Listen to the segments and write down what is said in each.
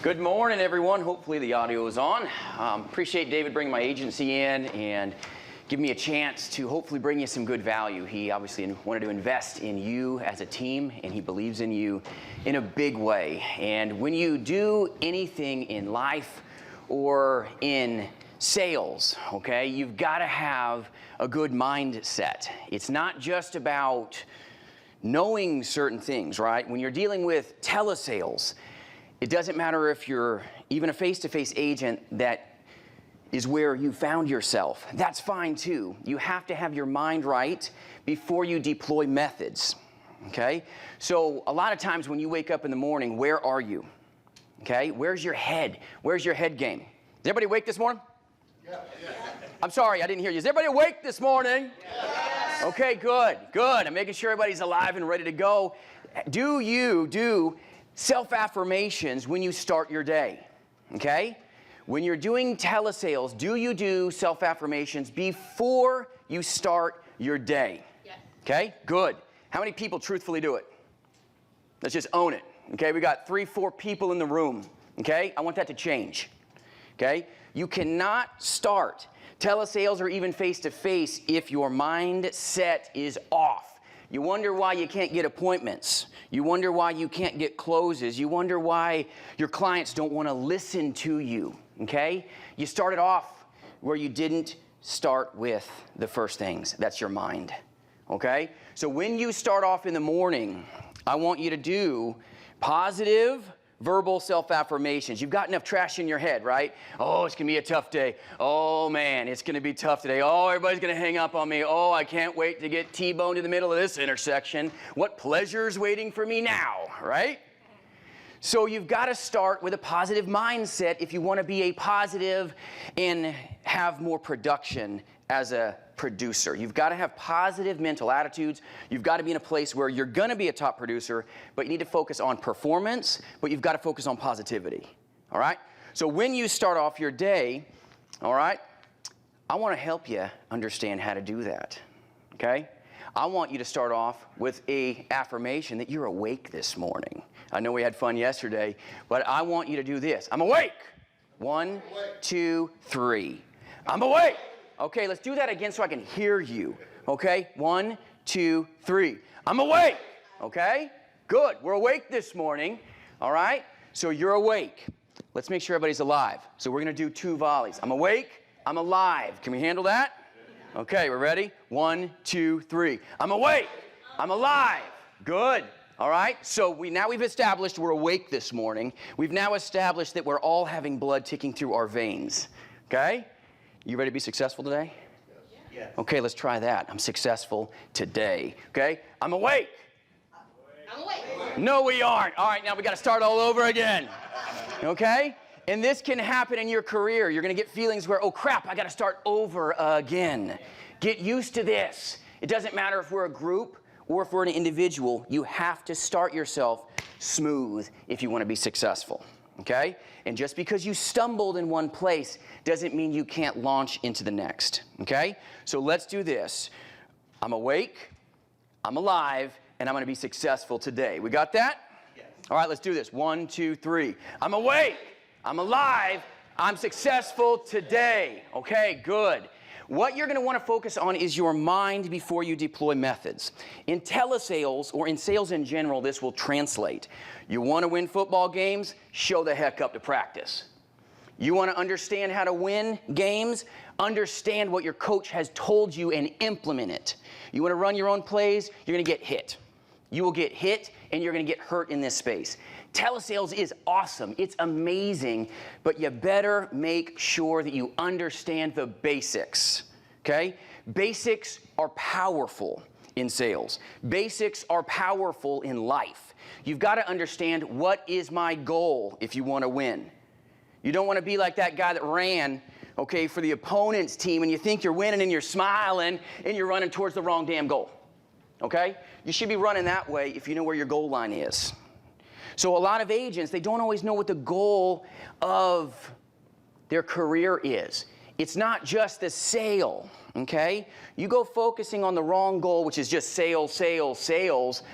Good morning, everyone. Hopefully the audio is on. Appreciate David bringing my agency in and giving me a chance to hopefully bring you some good value. He obviously wanted to invest in you as a team, and he believes in you in a big way. And when you do anything in life or in sales, okay, you've got to have a good mindset. It's not just about knowing certain things, right? When you're dealing with telesales, it doesn't matter if you're even a face-to-face agent that is where you found yourself. That's fine too. You have to have your mind right before you deploy methods, okay? So a lot of times when you wake up in the morning, where are you? Okay, where's your head? Where's your head game? Is everybody awake this morning? Yeah. I'm sorry, I didn't hear you. Is everybody awake this morning? Yes. Okay, good, good. I'm making sure everybody's alive and ready to go. Do you do self-affirmations when you start your day? Okay? When you're doing telesales, do you do self-affirmations before you start your day? Yes. Okay, good. How many people truthfully do it? Let's just own it. Okay, we got 3-4 people in the room. Okay, I want that to change. Okay, you cannot start telesales or even face-to-face if your mindset is off. You wonder why you can't get appointments. You wonder why you can't get closes. You wonder why your clients don't want to listen to you, okay? You started off where you didn't start with the first things. That's your mind, okay? So when you start off in the morning, I want you to do positive verbal self-affirmations. You've got enough trash in your head, right? Oh, it's going to be a tough day. Oh, man, it's going to be tough today. Oh, everybody's going to hang up on me. Oh, I can't wait to get T-boned in the middle of this intersection. What pleasure's waiting for me now, right? So you've got to start with a positive mindset if you want to be a positive and have more production as a producer. You've got to have positive mental attitudes. You've got to be in a place where you're going to be a top producer, but you need to focus on performance, but you've got to focus on positivity. All right? So when you start off your day, all right, I want to help you understand how to do that. Okay? I want you to start off with an affirmation that you're awake this morning. I know we had fun yesterday, but I want you to do this. I'm awake. 1, 2, 3. I'm awake. Okay, let's do that again so I can hear you. Okay, 1, 2, 3. I'm awake. Okay, good. We're awake this morning. All right, so you're awake. Let's make sure everybody's alive. So we're going to do 2 volleys. I'm awake. I'm alive. Can we handle that? Okay, we're ready? 1, 2, 3. I'm awake. I'm alive. Good. All right, so we've established we're awake this morning. We've now established that we're all having blood ticking through our veins. Okay? You ready to be successful today? Yes. Okay, let's try that. I'm successful today. Okay? I'm awake. I'm awake. No, we aren't. All right, now we got to start all over again. Okay? And this can happen in your career. You're going to get feelings where, oh crap, I got to start over again. Get used to this. It doesn't matter if we're a group or if we're an individual. You have to start yourself smooth if you want to be successful. Okay? And just because you stumbled in one place doesn't mean you can't launch into the next. Okay? So let's do this. I'm awake, I'm alive, and I'm going to be successful today. We got that? Yes. All right, let's do this. 1, 2, 3. I'm awake, I'm alive, I'm successful today. Okay, good. What you're going to want to focus on is your mind before you deploy methods. In telesales, or in sales in general, this will translate. You want to win football games? Show the heck up to practice. You want to understand how to win games? Understand what your coach has told you and implement it. You want to run your own plays? You're going to get hit. You will get hit and you're going to get hurt in this space. Telesales is awesome. It's amazing, but you better make sure that you understand the basics, okay? Basics are powerful in sales. Basics are powerful in life. You've got to understand what is my goal if you want to win. You don't want to be like that guy that ran, okay, for the opponent's team and you think you're winning and you're smiling and you're running towards the wrong damn goal, okay? You should be running that way if you know where your goal line is. So a lot of agents, they don't always know what the goal of their career is. It's not just the sale, okay? You go focusing on the wrong goal, which is just sales, sales, sales,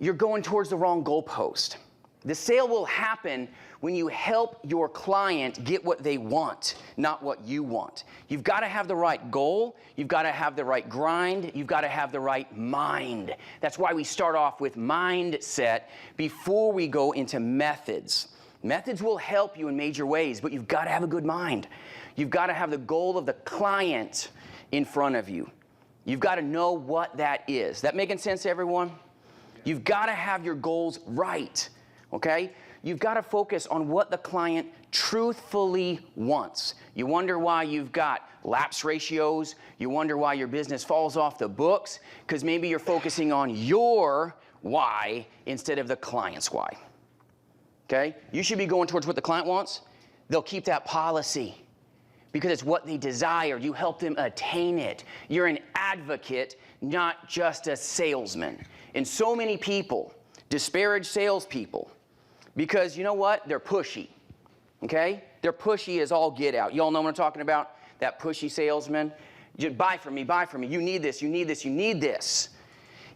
you're going towards the wrong goalpost. The sale will happen when you help your client get what they want, not what you want. You've got to have the right goal. You've got to have the right grind. You've got to have the right mind. That's why we start off with mindset before we go into methods. Methods will help you in major ways, but you've got to have a good mind. You've got to have the goal of the client in front of you. You've got to know what that is. That making sense to everyone? You've got to have your goals right, okay? You've got to focus on what the client truthfully wants. You wonder why you've got lapse ratios. You wonder why your business falls off the books, because maybe you're focusing on your why instead of the client's why. Okay? You should be going towards what the client wants. They'll keep that policy because it's what they desire. You help them attain it. You're an advocate, not just a salesman. And so many people disparage salespeople because, you know what? They're pushy. Okay? They're pushy as all get out. You all know what I'm talking about? That pushy salesman. Buy from me, buy from me. You need this, you need this, you need this.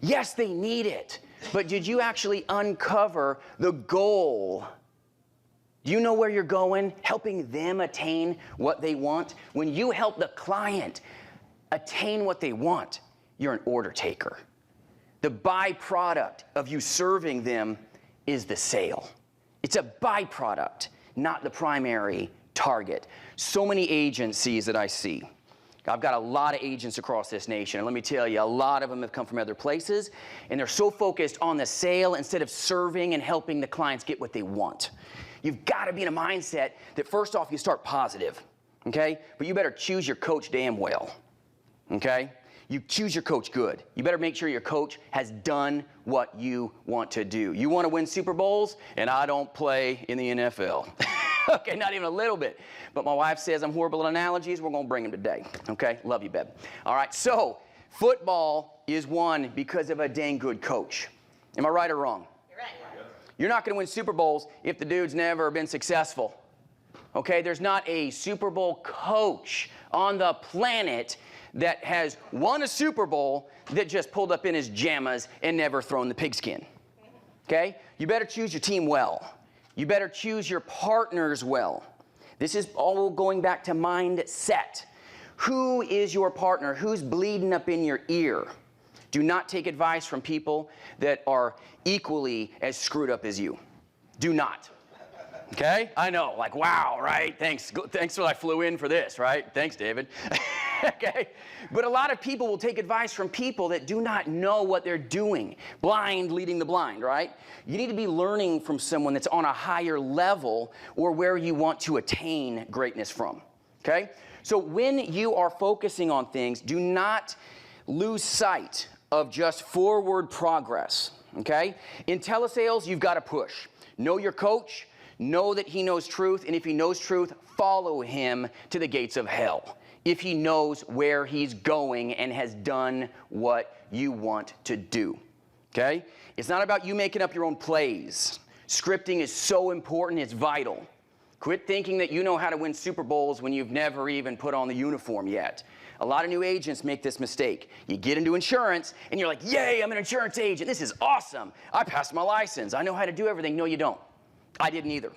Yes, they need it. But did you actually uncover the goal? Do you know where you're going? Helping them attain what they want? When you help the client attain what they want, you're an order taker. The byproduct of you serving them is the sale. It's a byproduct, not the primary target. So many agencies that I see. I've got a lot of agents across this nation, and let me tell you, a lot of them have come from other places, and they're so focused on the sale instead of serving and helping the clients get what they want. You've got to be in a mindset that first off, you start positive, okay? But you better choose your coach damn well, okay? You choose your coach good. You better make sure your coach has done what you want to do. You want to win Super Bowls, and I don't play in the NFL. Okay, not even a little bit. But my wife says I'm horrible at analogies. We're going to bring them today. Okay, love you, babe. All right, so football is won because of a dang good coach. Am I right or wrong? You're right. You're not going to win Super Bowls if the dude's never been successful. Okay, there's not a Super Bowl coach on the planet that has won a Super Bowl that just pulled up in his jammas and never thrown the pigskin. Okay, you better choose your team well. You better choose your partners well. This is all going back to mindset. Who is your partner? Who's bleeding up in your ear? Do not take advice from people that are equally as screwed up as you. Do not. Okay? I know, like, wow, right? Thanks for I flew in for this, right? Thanks, David. Okay? But a lot of people will take advice from people that do not know what they're doing. Blind leading the blind, right? You need to be learning from someone that's on a higher level or where you want to attain greatness from. Okay? So when you are focusing on things, do not lose sight of just forward progress. Okay? In telesales, you've got to push. Know your coach. Know that he knows truth, and if he knows truth, follow him to the gates of hell. If he knows where he's going and has done what you want to do, okay? It's not about you making up your own plays. Scripting is so important, it's vital. Quit thinking that you know how to win Super Bowls when you've never even put on the uniform yet. A lot of new agents make this mistake. You get into insurance, and you're like, yay, I'm an insurance agent. This is awesome. I passed my license. I know how to do everything. No, you don't. I didn't either.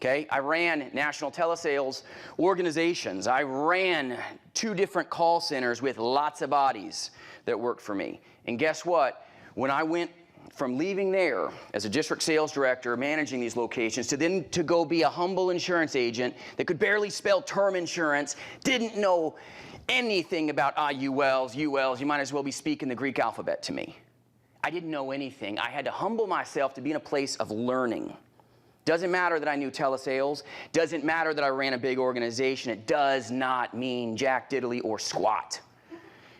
Okay, I ran national telesales organizations. I ran 2 different call centers with lots of bodies that worked for me. And guess what? When I went from leaving there as a district sales director, managing these locations, to then to go be a humble insurance agent that could barely spell term insurance, didn't know anything about IULs, ULs, you might as well be speaking the Greek alphabet to me. I didn't know anything. I had to humble myself to be in a place of learning. Doesn't matter that I knew telesales. Doesn't matter that I ran a big organization. It does not mean jack diddly or squat.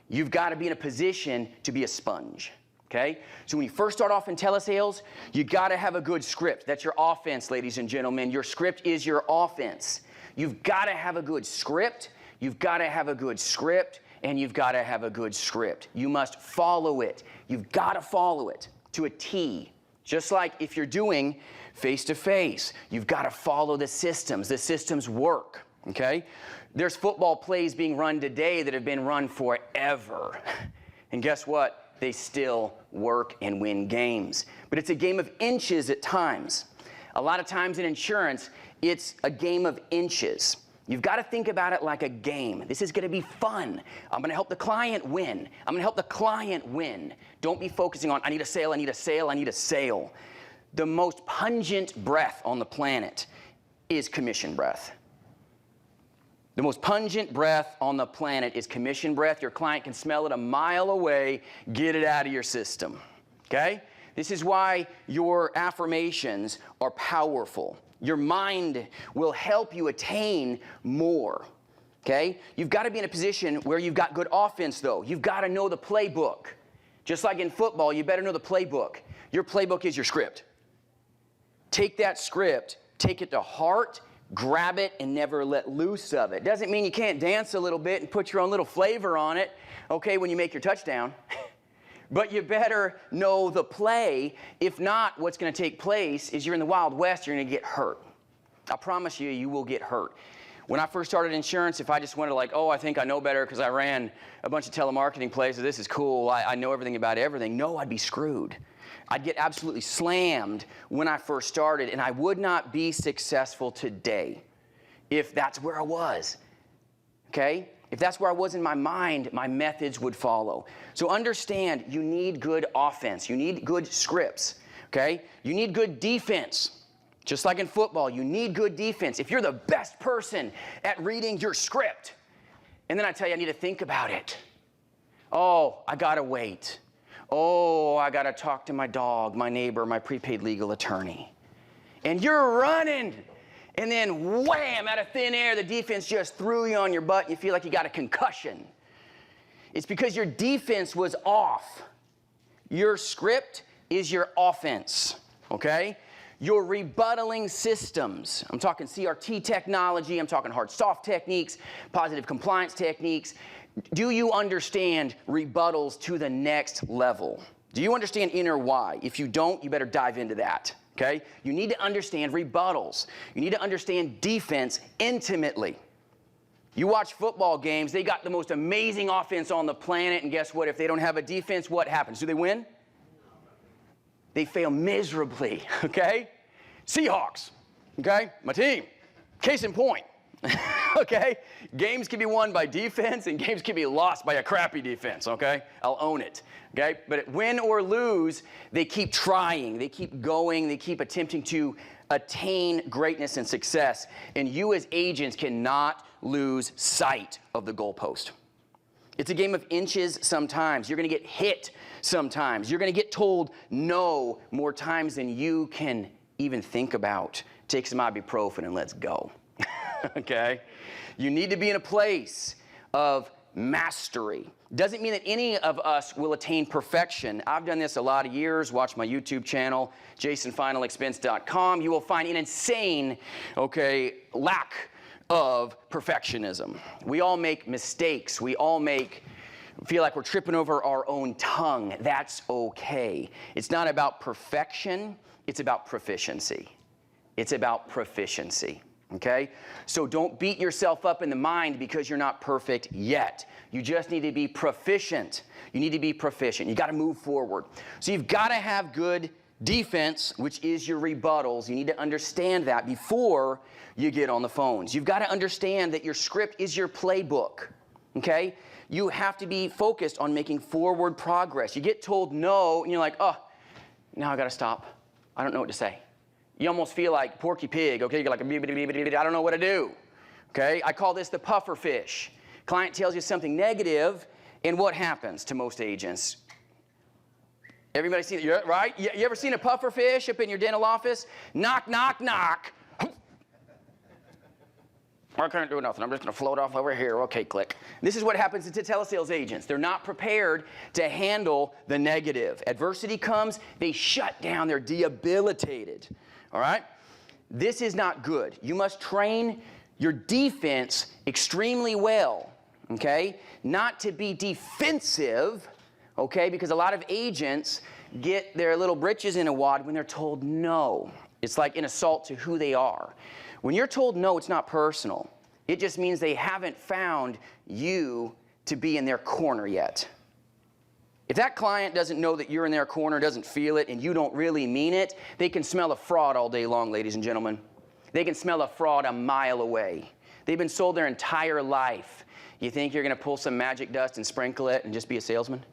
You've got to be in a position to be a sponge, okay? So when you first start off in telesales, you got to have a good script. That's your offense, ladies and gentlemen. Your script is your offense. You've got to have a good script. You've got to have a good script, and you've got to have a good script. You must follow it. You've got to follow it to a T. Just like if you're doing face-to-face, you've got to follow the systems. The systems work, okay? There's football plays being run today that have been run forever. And guess what? They still work and win games. But it's a game of inches at times. A lot of times in insurance, it's a game of inches. You've got to think about it like a game. This is going to be fun. I'm going to help the client win. I'm going to help the client win. Don't be focusing on, I need a sale, I need a sale, I need a sale. The most pungent breath on the planet is commission breath. The most pungent breath on the planet is commission breath. Your client can smell it a mile away. Get it out of your system, okay? This is why your affirmations are powerful. Your mind will help you attain more, okay? You've got to be in a position where you've got good offense, though. You've got to know the playbook. Just like in football, you better know the playbook. Your playbook is your script. Take that script, take it to heart, grab it, and never let loose of it. Doesn't mean you can't dance a little bit and put your own little flavor on it, okay, when you make your touchdown. But you better know the play. If not, what's going to take place is you're in the Wild West, you're going to get hurt. I promise you, you will get hurt. When I first started insurance, if I just went to like, oh, I think I know better because I ran a bunch of telemarketing places, this is cool, I know everything about everything. No, I'd be screwed. I'd get absolutely slammed when I first started, and I would not be successful today if that's where I was, okay? If that's where I was in my mind, my methods would follow. So understand, you need good offense. You need good scripts, okay? You need good defense. Just like in football, you need good defense. If you're the best person at reading your script, and then I tell you I need to think about it. Oh, I gotta wait. Oh, I gotta talk to my dog, my neighbor, my prepaid legal attorney. And you're running. And then wham, out of thin air, the defense just threw you on your butt and you feel like you got a concussion. It's because your defense was off. Your script is your offense, okay? Your rebuttaling systems. I'm talking CRT technology, I'm talking hard-soft techniques, positive compliance techniques. Do you understand rebuttals to the next level? Do you understand inner why? If you don't, you better dive into that. Okay? You need to understand rebuttals. You need to understand defense intimately. You watch football games, they got the most amazing offense on the planet, and guess what? If they don't have a defense, what happens? Do they win? They fail miserably, okay? Seahawks, okay? My team. Case in point, okay? Games can be won by defense, and games can be lost by a crappy defense, okay? I'll own it. Okay? But win or lose, they keep trying, they keep going, they keep attempting to attain greatness and success. And you as agents cannot lose sight of the goalpost. It's a game of inches sometimes. You're going to get hit sometimes. You're going to get told no more times than you can even think about. Take some ibuprofen and let's go. Okay? You need to be in a place of mastery. Doesn't mean that any of us will attain perfection. I've done this a lot of years. Watch my YouTube channel, jasonfinalexpense.com. You will find an insane, lack of perfectionism. We all make mistakes. We all feel like we're tripping over our own tongue. That's okay. It's not about perfection. It's about proficiency. It's about proficiency. Okay? So don't beat yourself up in the mind because you're not perfect yet. You just need to be proficient. You need to be proficient. You got to move forward. So you've got to have good defense, which is your rebuttals. You need to understand that before you get on the phones. You've got to understand that your script is your playbook. Okay? You have to be focused on making forward progress. You get told no, and you're like, oh, now I got to stop. I don't know what to say. You almost feel like Porky Pig, okay? You're like, I don't know what to do, okay? I call this the puffer fish. Client tells you something negative, and what happens to most agents? Everybody seen it, right? You ever seen a puffer fish up in your dental office? Knock, knock, knock. I can't do nothing. I'm just going to float off over here. Okay, click. This is what happens to telesales agents. They're not prepared to handle the negative. Adversity comes, they shut down. They're debilitated. All right? This is not good. You must train your defense extremely well, okay? Not to be defensive, okay? Because a lot of agents get their little britches in a wad when they're told no. It's like an assault to who they are. When you're told no, it's not personal. It just means they haven't found you to be in their corner yet. If that client doesn't know that you're in their corner, doesn't feel it, and you don't really mean it, they can smell a fraud all day long, ladies and gentlemen. They can smell a fraud a mile away. They've been sold their entire life. You think you're going to pull some magic dust and sprinkle it and just be a salesman?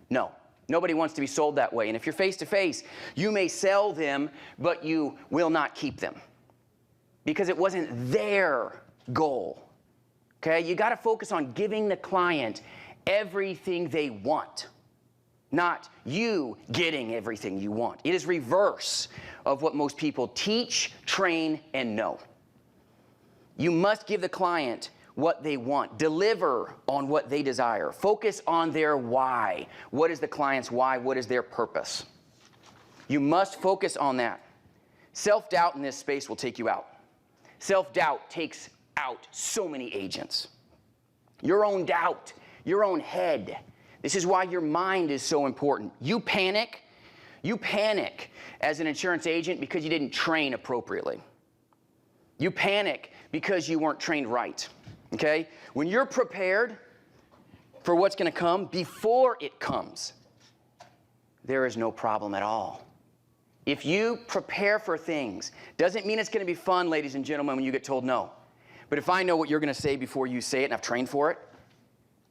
No. Nobody wants to be sold that way. And if you're face-to-face, you may sell them, but you will not keep them because it wasn't their goal. Okay? You got to focus on giving the client everything they want, not you getting everything you want. It is reverse of what most people teach, train, and know. You must give the client what they want. Deliver on what they desire. Focus on their why. What is the client's why? What is their purpose? You must focus on that. Self-doubt in this space will take you out. Self-doubt takes out so many agents. Your own doubt, your own head. This is why your mind is so important. You panic as an insurance agent because you didn't train appropriately. You panic because you weren't trained right. Okay? When you're prepared for what's going to come before it comes, there is no problem at all. If you prepare for things, doesn't mean it's going to be fun, ladies and gentlemen, when you get told no. But if I know what you're going to say before you say it and I've trained for it,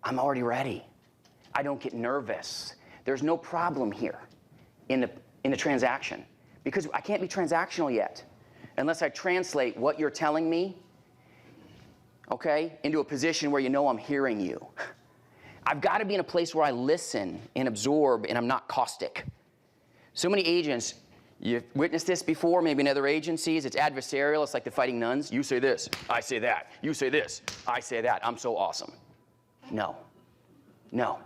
I'm already ready. I don't get nervous. There's no problem here in the transaction because I can't be transactional yet unless I translate what you're telling me, okay, into a position where you know I'm hearing you. I've got to be in a place where I listen and absorb and I'm not caustic. So many agents, you've witnessed this before, maybe in other agencies, it's adversarial, it's like the Fighting Nuns. You say this, I say that. You say this, I say that. I'm so awesome. No. No.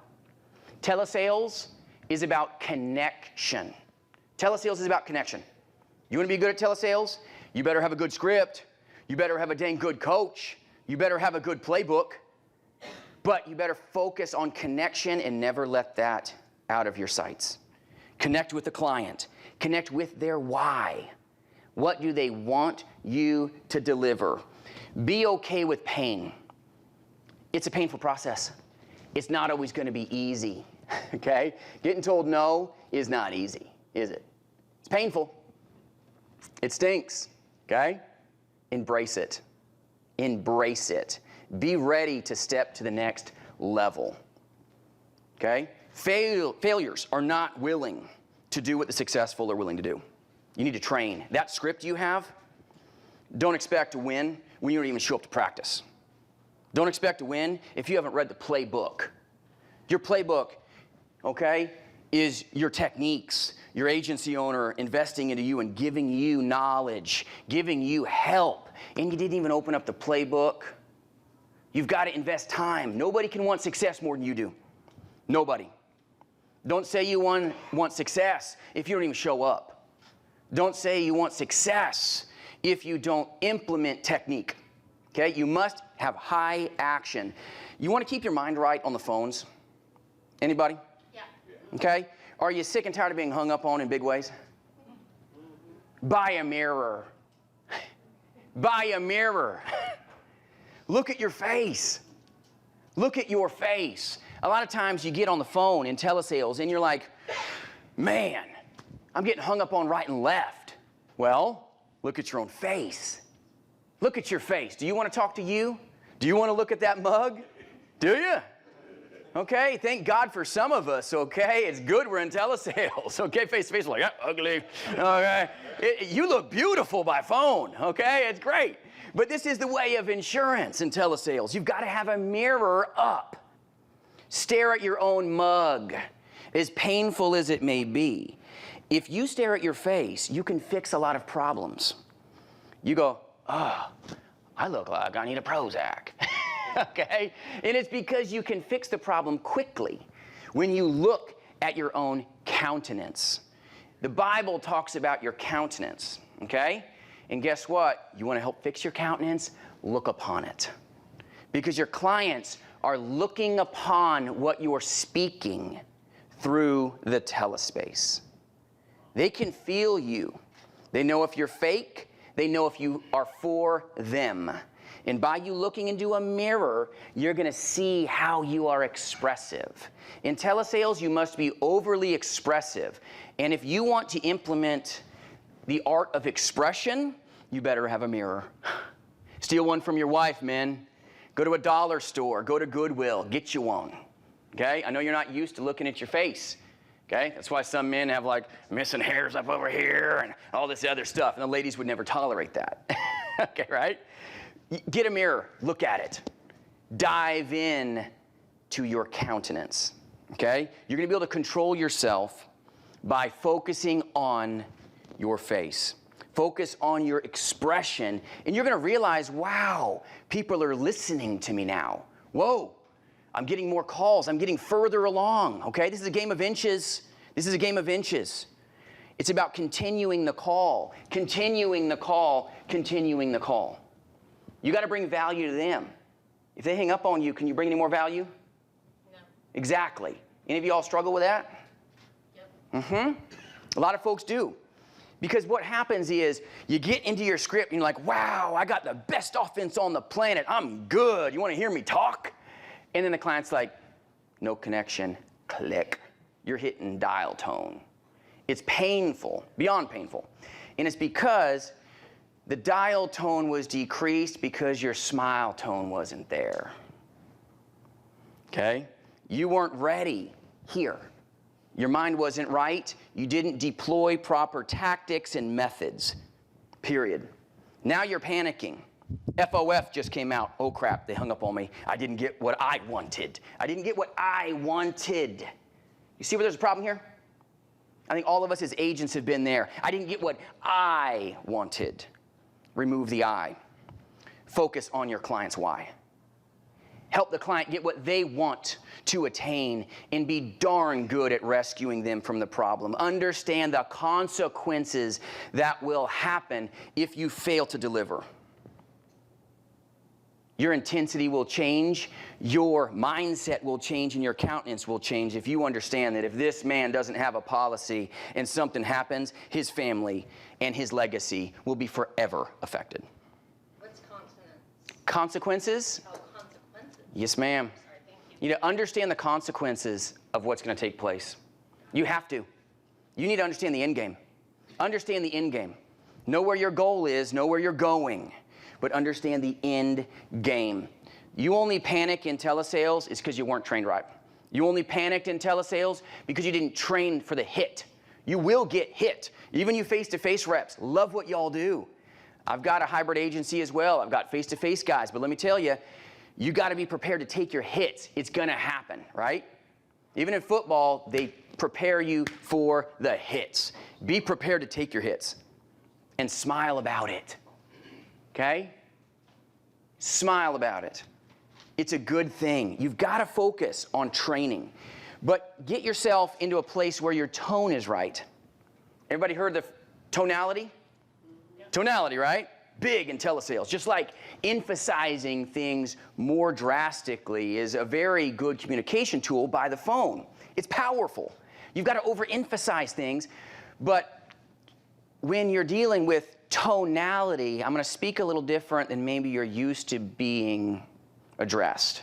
Telesales is about connection. Telesales is about connection. You want to be good at telesales? You better have a good script. You better have a dang good coach. You better have a good playbook. But you better focus on connection and never let that out of your sights. Connect with the client. Connect with their why. What do they want you to deliver? Be okay with pain. It's a painful process. It's not always going to be easy, okay? Getting told no is not easy, is it? It's painful. It stinks, okay? Embrace it. Embrace it. Be ready to step to the next level, okay? Failures are not willing to do what the successful are willing to do. You need to train. That script you have, don't expect to win when you don't even show up to practice. Don't expect to win if you haven't read the playbook. Your playbook, okay, is your techniques, your agency owner investing into you and giving you knowledge, giving you help, and you didn't even open up the playbook. You've got to invest time. Nobody can want success more than you do. Nobody. Don't say you want success if you don't even show up. Don't say you want success if you don't implement technique. Okay, you must have high action. You want to keep your mind right on the phones? Anybody? Yeah. Okay, are you sick and tired of being hung up on in big ways? Buy a mirror. Buy a mirror. Look at your face. Look at your face. A lot of times you get on the phone in telesales and you're like, man, I'm getting hung up on right and left. Well, look at your own face. Look at your face. Do you want to talk to you? Do you want to look at that mug? Do you? Okay, thank God for some of us, okay? It's good we're in telesales, okay? Face to face, we're like, ugly, okay? You look beautiful by phone, okay? It's great. But this is the way of insurance in telesales. You've got to have a mirror up. Stare at your own mug, as painful as it may be. If you stare at your face, you can fix a lot of problems. You go, oh, I look like I need a Prozac, okay? And it's because you can fix the problem quickly when you look at your own countenance. The Bible talks about your countenance, okay? And guess what? You want to help fix your countenance? Look upon it. Because your clients are looking upon what you're speaking through the telespace. They can feel you. They know if you're fake. They know if you are for them. And by you looking into a mirror, you're going to see how you are expressive. In telesales, you must be overly expressive. And if you want to implement the art of expression, you better have a mirror. Steal one from your wife, men. Go to a dollar store, go to Goodwill, get you one. Okay? I know you're not used to looking at your face. Okay? That's why some men have like missing hairs up over here and all this other stuff. And the ladies would never tolerate that. Okay, right? Get a mirror, look at it. Dive in to your countenance. Okay? You're going to be able to control yourself by focusing on your face. Focus on your expression, and you're going to realize, wow, people are listening to me now. Whoa, I'm getting more calls. I'm getting further along, okay? This is a game of inches. This is a game of inches. It's about continuing the call, continuing the call, continuing the call. You got to bring value to them. If they hang up on you, can you bring any more value? No. Exactly. Any of you all struggle with that? Yep. A lot of folks do. Because what happens is you get into your script and you're like, wow, I got the best offense on the planet. I'm good. You want to hear me talk? And then the client's like, no connection. Click. You're hitting dial tone. It's painful, beyond painful. And it's because the dial tone was decreased because your smile tone wasn't there. Okay? You weren't ready here. Your mind wasn't right. You didn't deploy proper tactics and methods, period. Now you're panicking. FOF just came out. Oh, crap, they hung up on me. I didn't get what I wanted. I didn't get what I wanted. You see where there's a problem here? I think all of us as agents have been there. I didn't get what I wanted. Remove the I. Focus on your client's why. Help the client get what they want to attain and be darn good at rescuing them from the problem. Understand the consequences that will happen if you fail to deliver. Your intensity will change, your mindset will change, and your countenance will change if you understand that if this man doesn't have a policy and something happens, his family and his legacy will be forever affected. What's consonants? Consequences? Oh, consequences. Yes, ma'am. Sorry, thank you. You need to understand the consequences of what's going to take place. You have to. You need to understand the end game. Understand the end game. Know where your goal is, know where you're going, but understand the end game. You only panic in telesales is because you weren't trained right. You only panicked in telesales because you didn't train for the hit. You will get hit. Even you face-to-face reps, love what y'all do. I've got a hybrid agency as well. I've got face-to-face guys, but let me tell you, you got to be prepared to take your hits. It's going to happen, right? Even in football, they prepare you for the hits. Be prepared to take your hits and smile about it. Okay? Smile about it. It's a good thing. You've got to focus on training. But get yourself into a place where your tone is right. Everybody heard the tonality? Yep. Tonality, right? Big in telesales. Just like emphasizing things more drastically is a very good communication tool by the phone. It's powerful. You've got to overemphasize things. But when you're dealing with tonality, I'm going to speak a little different than maybe you're used to being addressed.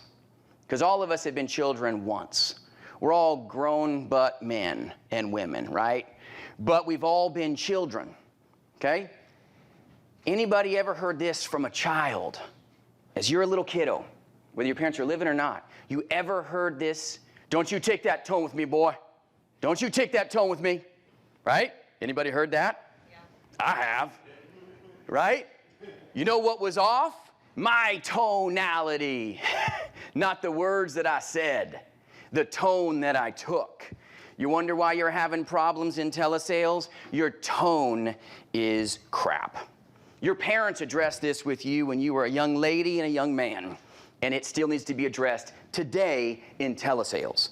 Because all of us have been children once. We're all grown but men and women, right? But we've all been children, okay? Anybody ever heard this from a child? As you're a little kiddo, whether your parents are living or not, you ever heard this? Don't you take that tone with me, boy. Don't you take that tone with me, right? Anybody heard that? Yeah. I have. Right? You know what was off? My tonality. Not the words that I said, the tone that I took. You wonder why you're having problems in telesales? Your tone is crap. Your parents addressed this with you when you were a young lady and a young man, and it still needs to be addressed today in telesales.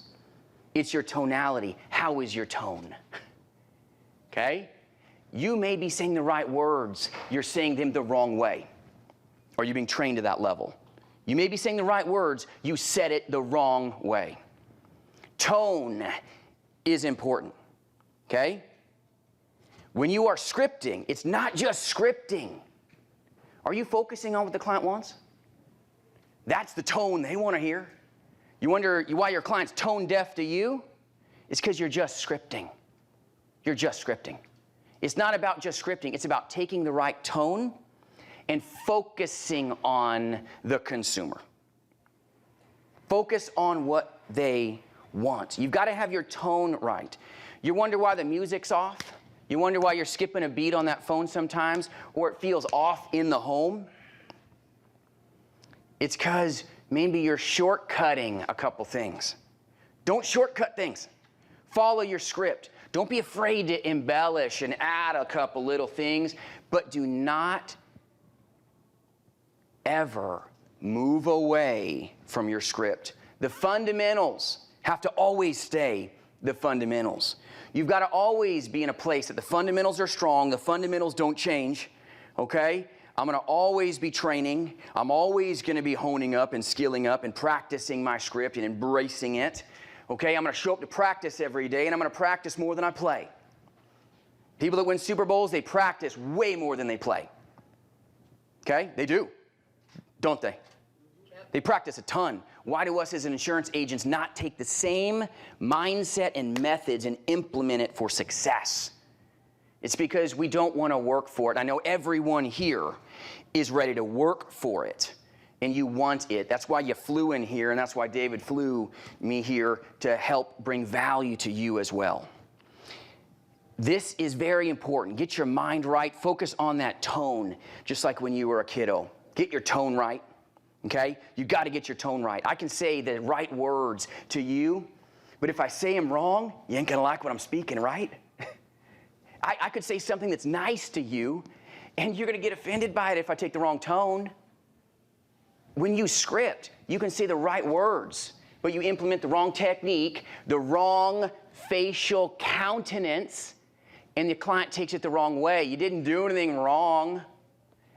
It's your tonality. How is your tone? Okay? You may be saying the right words, you're saying them the wrong way, or you're being trained to that level. You may be saying the right words, you said it the wrong way. Tone is important, okay? When you are scripting, it's not just scripting. Are you focusing on what the client wants? That's the tone they want to hear. You wonder why your client's tone deaf to you? It's because you're just scripting. You're just scripting. It's not about just scripting. It's about taking the right tone and focusing on the consumer. Focus on what they want. You've got to have your tone right. You wonder why the music's off? You wonder why you're skipping a beat on that phone sometimes, or it feels off in the home? It's because maybe you're shortcutting a couple things. Don't shortcut things. Follow your script. Don't be afraid to embellish and add a couple little things, but do not ever move away from your script. The fundamentals have to always stay the fundamentals. You've got to always be in a place that the fundamentals are strong, the fundamentals don't change, okay? I'm going to always be training. I'm always going to be honing up and skilling up and practicing my script and embracing it, okay? I'm going to show up to practice every day, and I'm going to practice more than I play. People that win Super Bowls, they practice way more than they play, okay? They do, don't they? They practice a ton. Why do us as insurance agents not take the same mindset and methods and implement it for success? It's because we don't want to work for it. I know everyone here is ready to work for it, and you want it. That's why you flew in here, and that's why David flew me here to help bring value to you as well. This is very important. Get your mind right. Focus on that tone, just like when you were a kiddo. Get your tone right. Okay? You've got to get your tone right. I can say the right words to you, but if I say them wrong, you ain't going to like what I'm speaking, right? I could say something that's nice to you, and you're going to get offended by it if I take the wrong tone. When you script, you can say the right words, but you implement the wrong technique, the wrong facial countenance, and the client takes it the wrong way. You didn't do anything wrong.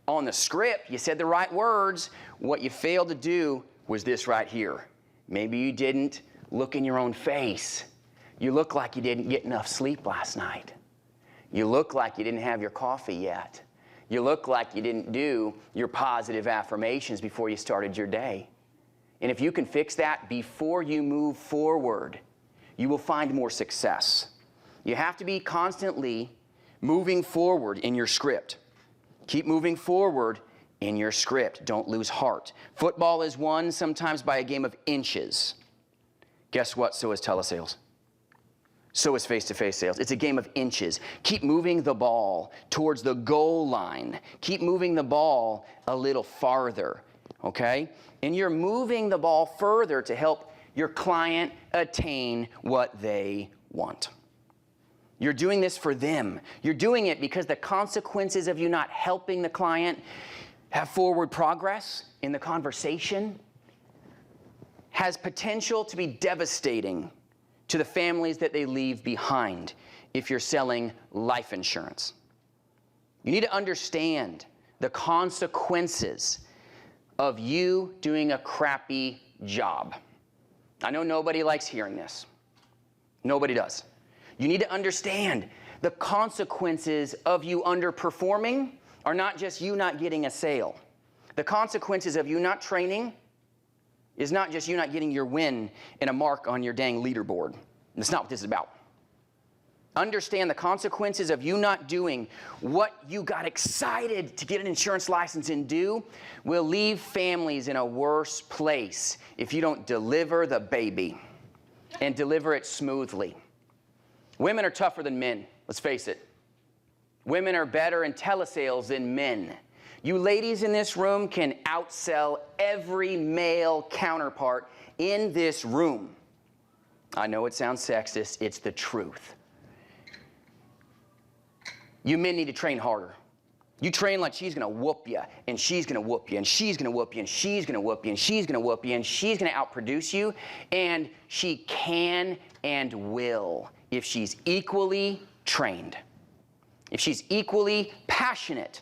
On the script, you said the right words. What you failed to do was this right here. Maybe you didn't look in your own face. You look like you didn't get enough sleep last night. You look like you didn't have your coffee yet. You look like you didn't do your positive affirmations before you started your day. And if you can fix that before you move forward, you will find more success. You have to be constantly moving forward in your script. Keep moving forward in your script. Don't lose heart. Football is won sometimes by a game of inches. Guess what? So is telesales. So is face-to-face sales. It's a game of inches. Keep moving the ball towards the goal line. Keep moving the ball a little farther, okay? And you're moving the ball further to help your client attain what they want. You're doing this for them. You're doing it because the consequences of you not helping the client have forward progress in the conversation has potential to be devastating to the families that they leave behind if you're selling life insurance. You need to understand the consequences of you doing a crappy job. I know nobody likes hearing this. Nobody does. You need to understand the consequences of you underperforming are not just you not getting a sale. The consequences of you not training is not just you not getting your win and a mark on your dang leaderboard. That's not what this is about. Understand the consequences of you not doing what you got excited to get an insurance license and do will leave families in a worse place if you don't deliver the baby and deliver it smoothly. Women are tougher than men, let's face it. Women are better in telesales than men. You ladies in this room can outsell every male counterpart in this room. I know it sounds sexist, it's the truth. You men need to train harder. You train like she's gonna whoop you, and she's gonna whoop you, and she's gonna whoop you, and she's gonna whoop you, and she's gonna whoop you, and she's gonna outproduce you, and she can and will if she's equally trained, if she's equally passionate.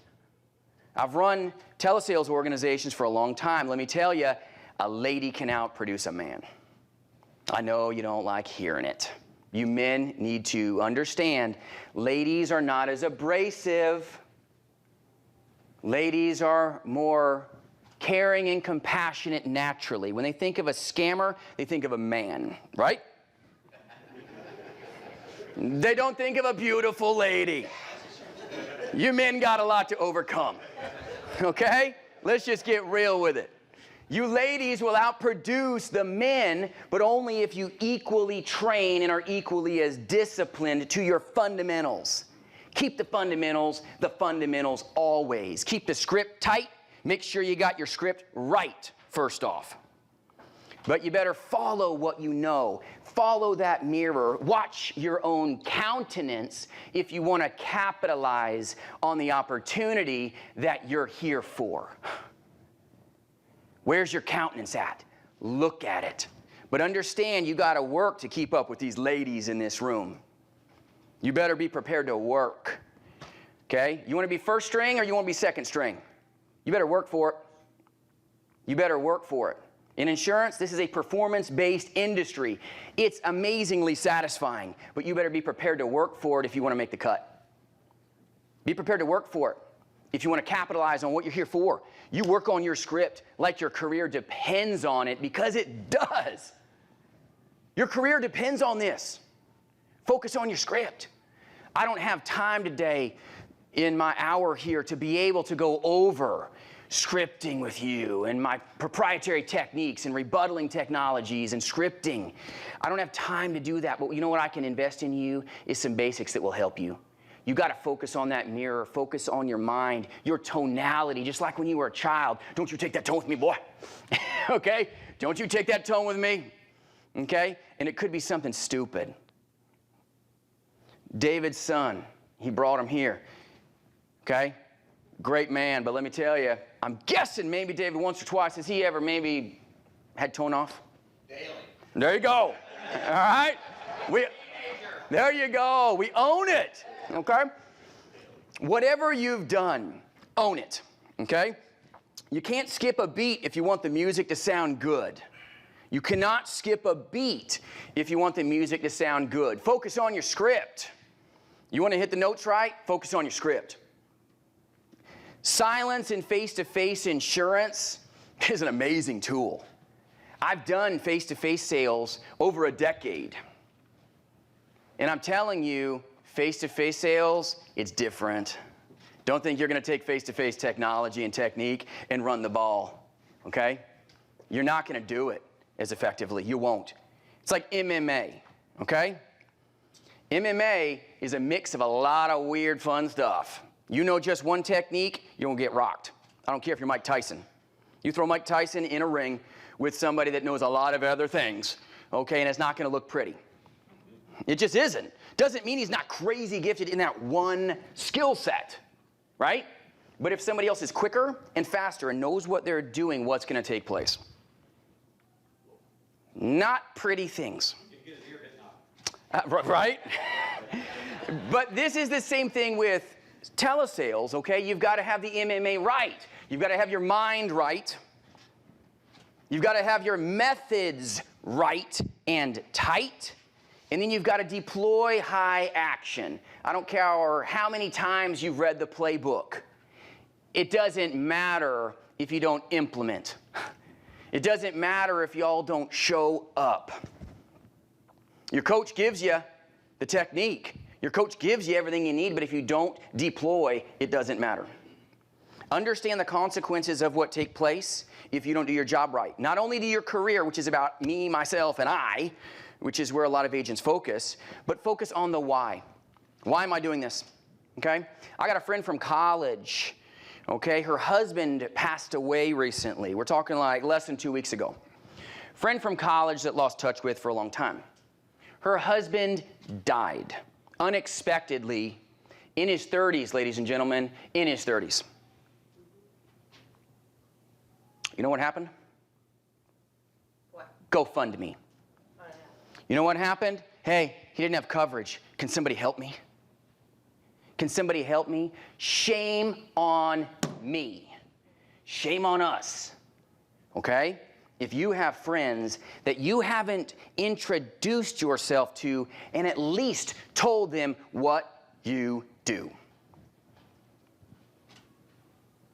I've run telesales organizations for a long time. Let me tell you, a lady can outproduce a man. I know you don't like hearing it. You men need to understand, ladies are not as abrasive. Ladies are more caring and compassionate naturally. When they think of a scammer, they think of a man, right? They don't think of a beautiful lady. You men got a lot to overcome, okay? Let's just get real with it. You ladies will outproduce the men, but only if you equally train and are equally as disciplined to your fundamentals. Keep the fundamentals always. Keep the script tight. Make sure you got your script right first off. But you better follow what you know. Follow that mirror. Watch your own countenance if you want to capitalize on the opportunity that you're here for. Where's your countenance at? Look at it. But understand you got to work to keep up with these ladies in this room. You better be prepared to work. Okay? You want to be first string or you want to be second string? You better work for it. You better work for it. In insurance, this is a performance-based industry. It's amazingly satisfying, but you better be prepared to work for it if you want to make the cut. Be prepared to work for it if you want to capitalize on what you're here for. You work on your script like your career depends on it, because it does. Your career depends on this. Focus on your script. I don't have time today in my hour here to be able to go over scripting with you and my proprietary techniques and rebuttaling technologies and scripting. I don't have time to do that, but you know what I can invest in you is some basics that will help you. You got to focus on that mirror, focus on your mind, your tonality, just like when you were a child. Don't you take that tone with me, boy. Okay? Don't you take that tone with me. Okay? And it could be something stupid. David's son, he brought him here. Okay? Great man, but let me tell you, I'm guessing maybe David once or twice, has he ever maybe had tone off? Daily. There you go. All right? There you go. We own it. Okay? Whatever you've done, own it. Okay? You can't skip a beat if you want the music to sound good. You cannot skip a beat if you want the music to sound good. Focus on your script. You want to hit the notes right? Focus on your script. Silence in face-to-face insurance is an amazing tool. I've done face-to-face sales over a decade. And I'm telling you, face-to-face sales, it's different. Don't think you're going to take face-to-face technology and technique and run the ball, okay? You're not going to do it as effectively. You won't. It's like MMA, okay? MMA is a mix of a lot of weird, fun stuff. You know just one technique, you're going to get rocked. I don't care if you're Mike Tyson. You throw Mike Tyson in a ring with somebody that knows a lot of other things, okay, and it's not going to look pretty. It just isn't. Doesn't mean he's not crazy gifted in that one skill set, right? But if somebody else is quicker and faster and knows what they're doing, what's going to take place? Not pretty things. Right? But this is the same thing with telesales, okay? You've got to have the MMA right. You've got to have your mind right. You've got to have your methods right and tight. And then you've got to deploy high action. I don't care how many times you've read the playbook. It doesn't matter if you don't implement. It doesn't matter if y'all don't show up. Your coach gives you the technique. Your coach gives you everything you need, but if you don't deploy, it doesn't matter. Understand the consequences of what take place if you don't do your job right. Not only to your career, which is about me, myself, and I, which is where a lot of agents focus, but focus on the why. Why am I doing this? Okay? I got a friend from college. Okay? Her husband passed away recently. We're talking like less than 2 weeks ago. Friend from college that lost touch with for a long time. Her husband died unexpectedly in his 30s, ladies and gentlemen, in his 30s. You know what happened? What? GoFundMe. Oh, yeah. You know what happened? Hey, he didn't have coverage. Can somebody help me? Can somebody help me? Shame on me. Shame on us. Okay? If you have friends that you haven't introduced yourself to and at least told them what you do.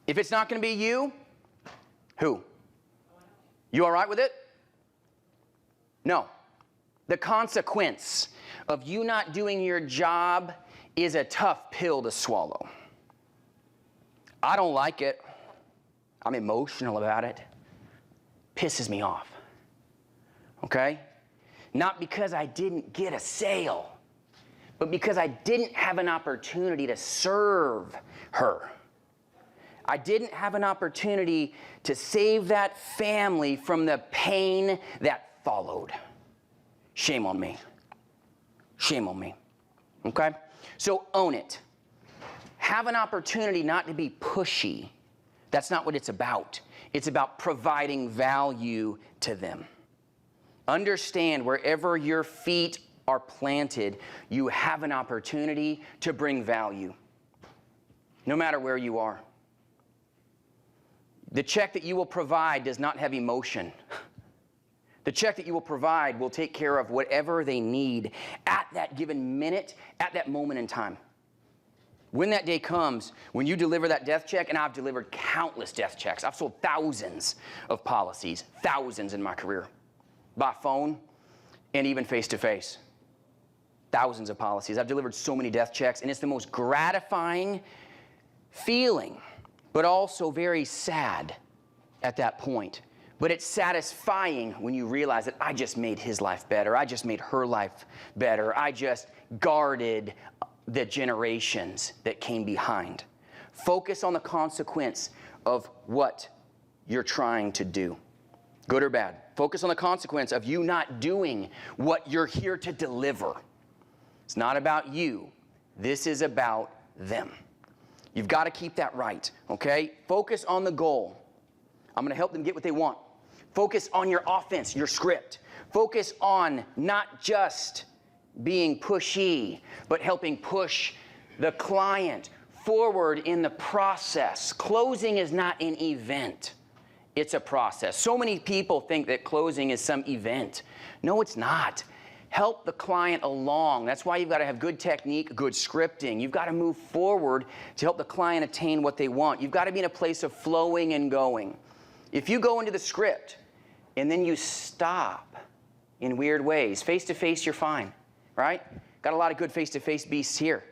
If it's not going to be you, Who? You all right with it? No. The consequence of you not doing your job is a tough pill to swallow. I don't like it. I'm emotional about it. Pisses me off. Okay? Not because I didn't get a sale, but because I didn't have an opportunity to serve her. I didn't have an opportunity to save that family from the pain that followed. Shame on me. Shame on me. Okay? So own it. Have an opportunity not to be pushy. That's not what it's about. It's about providing value to them. Understand wherever your feet are planted, you have an opportunity to bring value, no matter where you are. The check that you will provide does not have emotion. The check that you will provide will take care of whatever they need at that given minute, at that moment in time. When that day comes, when you deliver that death check, and I've delivered countless death checks. I've sold thousands of policies, thousands in my career, by phone and even face-to-face. Thousands of policies. I've delivered so many death checks, and it's the most gratifying feeling, but also very sad at that point. But it's satisfying when you realize that I just made his life better. I just made her life better. I just guarded the generations that came behind. Focus on the consequence of what you're trying to do, good or bad. Focus on the consequence of you not doing what you're here to deliver. It's not about you. This is about them. You've got to keep that right, okay? Focus on the goal. I'm going to help them get what they want. Focus on your offense, your script. Focus on not just being pushy, but helping push the client forward in the process. Closing is not an event. It's a process. So many people think that closing is some event. No, it's not. Help the client along. That's why you've got to have good technique, good scripting. You've got to move forward to help the client attain what they want. You've got to be in a place of flowing and going. If you go into the script and then you stop in weird ways, face-to-face, you're fine, right? Got a lot of good face-to-face beasts here.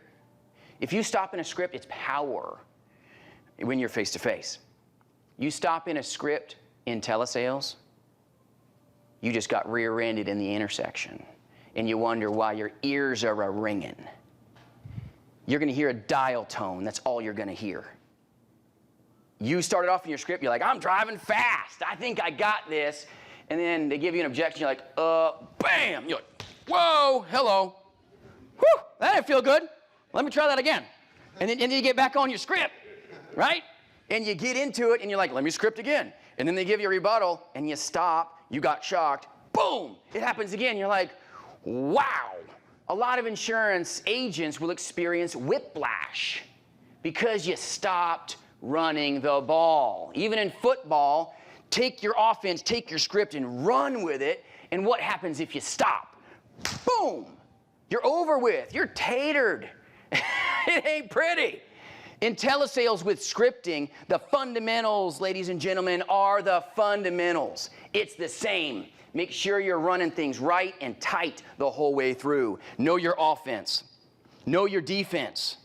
If you stop in a script, it's power when you're face-to-face. You stop in a script in telesales, you just got rear-ended in the intersection, and you wonder why your ears are a-ringing. You're going to hear a dial tone. That's all you're going to hear. You started off in your script, you're like, I'm driving fast. I think I got this. And then they give you an objection. You're like, bam. You're like, whoa, hello. Whew, that didn't feel good. Let me try that again. And then you get back on your script, right? And you get into it, and you're like, let me script again. And then they give you a rebuttal, and you stop. You got shocked. Boom. It happens again. You're like, wow. A lot of insurance agents will experience whiplash because you stopped running the ball. Even in football, take your offense, take your script, and run with it. And what happens if you stop? Boom. You're over with. You're tatered. It ain't pretty. In telesales with scripting, the fundamentals, ladies and gentlemen, are the fundamentals. It's the same. Make sure you're running things right and tight the whole way through. Know your offense. Know your defense.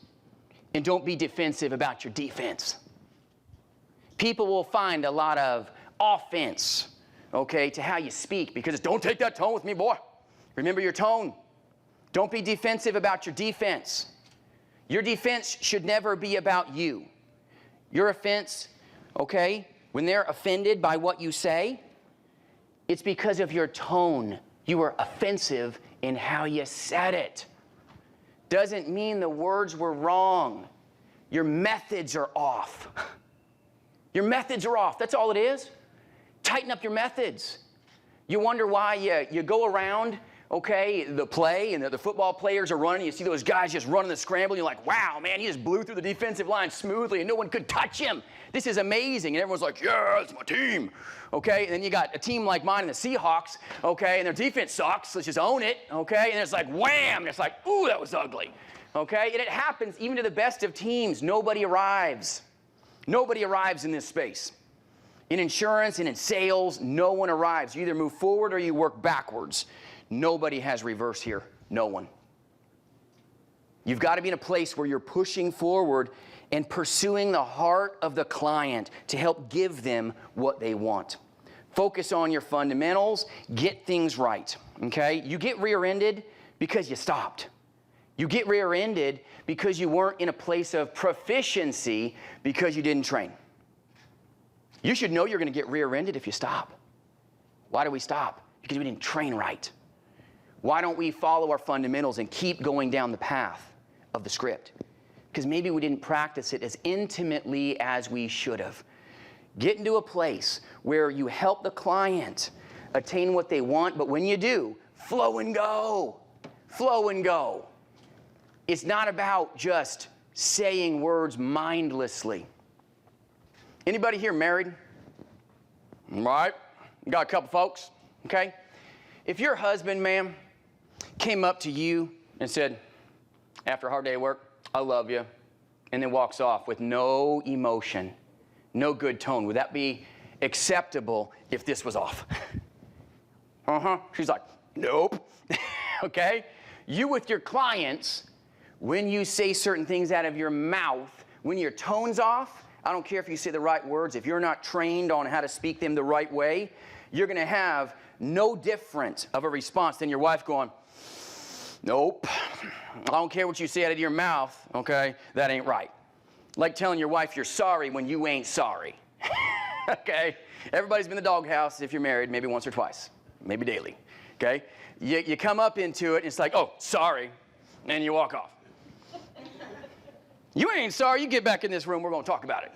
And don't be defensive about your defense. People will find a lot of offense, okay, to how you speak, because it's, don't take that tone with me, boy. Remember your tone. Don't be defensive about your defense. Your defense should never be about you. Your offense, okay, when they're offended by what you say, it's because of your tone. You were offensive in how you said it. Doesn't mean the words were wrong. Your methods are off. Your methods are off. That's all it is. Tighten up your methods. You wonder why you go around, okay, the play, and the football players are running. You see those guys just running the scramble. You're like, wow, man, he just blew through the defensive line smoothly, and no one could touch him. This is amazing. And everyone's like, yeah, it's my team. Okay, and then you got a team like mine and the Seahawks, okay, and their defense sucks. Let's just own it, okay? And it's like, wham, and it's like, ooh, that was ugly. Okay, and it happens even to the best of teams. Nobody arrives. Nobody arrives in this space. In insurance and in sales, no one arrives. You either move forward or you work backwards. Nobody has reverse here. No one. You've got to be in a place where you're pushing forward and pursuing the heart of the client to help give them what they want. Focus on your fundamentals. Get things right. Okay? You get rear-ended because you stopped. You get rear-ended because you weren't in a place of proficiency because you didn't train. You should know you're going to get rear-ended if you stop. Why do we stop? Because we didn't train right. Why don't we follow our fundamentals and keep going down the path of the script? Because maybe we didn't practice it as intimately as we should have. Get into a place where you help the client attain what they want, but when you do, flow and go. Flow and go. It's not about just saying words mindlessly. Anybody here married? All right. Got a couple folks, okay? If your husband, ma'am, came up to you and said, after a hard day of work, I love you, and then walks off with no emotion, no good tone, would that be acceptable if this was off? She's like, nope. Okay? You with your clients, when you say certain things out of your mouth, when your tone's off, I don't care if you say the right words, if you're not trained on how to speak them the right way, you're going to have no different of a response than your wife going, nope, I don't care what you say out of your mouth, okay, that ain't right. Like telling your wife you're sorry when you ain't sorry. Okay? Everybody's been in the doghouse if you're married, maybe once or twice, maybe daily. Okay? You come up into it, and it's like, oh, sorry, and you walk off. You ain't sorry, you get back in this room, we're going to talk about it.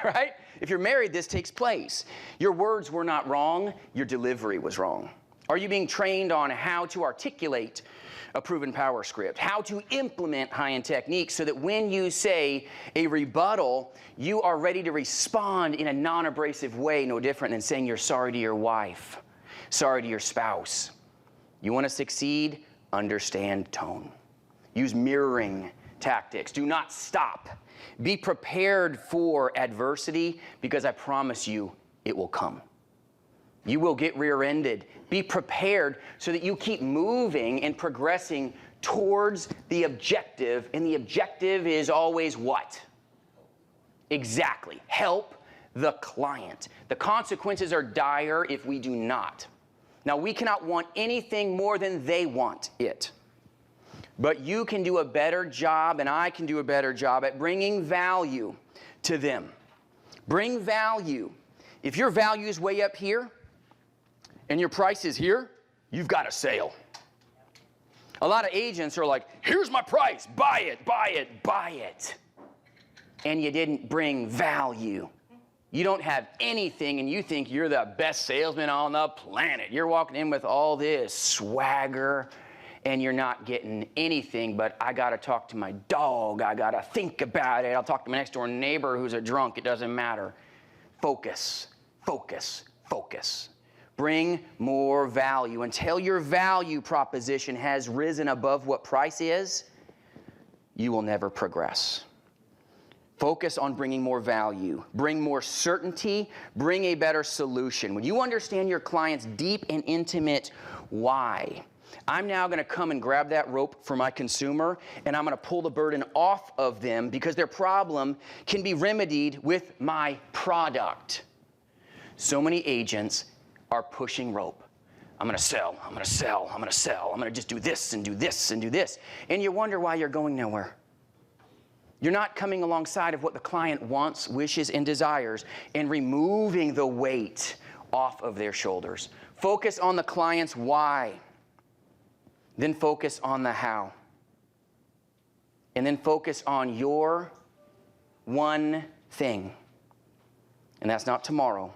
Right? If you're married, this takes place. Your words were not wrong, your delivery was wrong. Are you being trained on how to articulate a proven power script, how to implement high-end techniques so that when you say a rebuttal, you are ready to respond in a non-abrasive way, no different than saying you're sorry to your wife, sorry to your spouse. You want to succeed? Understand tone. Use mirroring tactics. Do not stop. Be prepared for adversity because I promise you it will come. You will get rear-ended. Be prepared so that you keep moving and progressing towards the objective. And the objective is always what? Exactly. Help the client. The consequences are dire if we do not. Now, we cannot want anything more than they want it. But you can do a better job, and I can do a better job at bringing value to them. Bring value. If your value is way up here, and your price is here, you've got a sale. A lot of agents are like, here's my price, buy it, buy it, buy it. And you didn't bring value. You don't have anything, and you think you're the best salesman on the planet. You're walking in with all this swagger, and you're not getting anything, but I gotta talk to my dog, I gotta think about it, I'll talk to my next door neighbor who's a drunk, it doesn't matter. Focus, focus, focus. Bring more value. Until your value proposition has risen above what price is, you will never progress. Focus on bringing more value. Bring more certainty. Bring a better solution. When you understand your client's deep and intimate why, I'm now going to come and grab that rope for my consumer, and I'm going to pull the burden off of them because their problem can be remedied with my product. So many agents are pushing rope. I'm going to sell, I'm going to sell, I'm going to sell. I'm going to just do this and do this and do this. And you wonder why you're going nowhere. You're not coming alongside of what the client wants, wishes, and desires and removing the weight off of their shoulders. Focus on the client's why. Then focus on the how. And then focus on your one thing. And that's not tomorrow.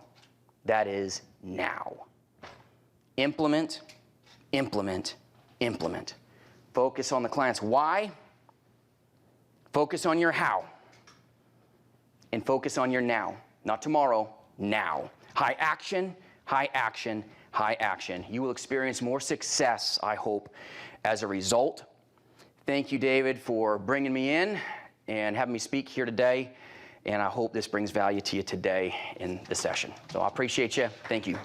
That is now. Implement, implement, implement. Focus on the client's why. Focus on your how. And focus on your now. Not tomorrow, now. High action, high action, high action. You will experience more success, I hope, as a result. Thank you, David, for bringing me in and having me speak here today. And I hope this brings value to you today in the session. So I appreciate you. Thank you.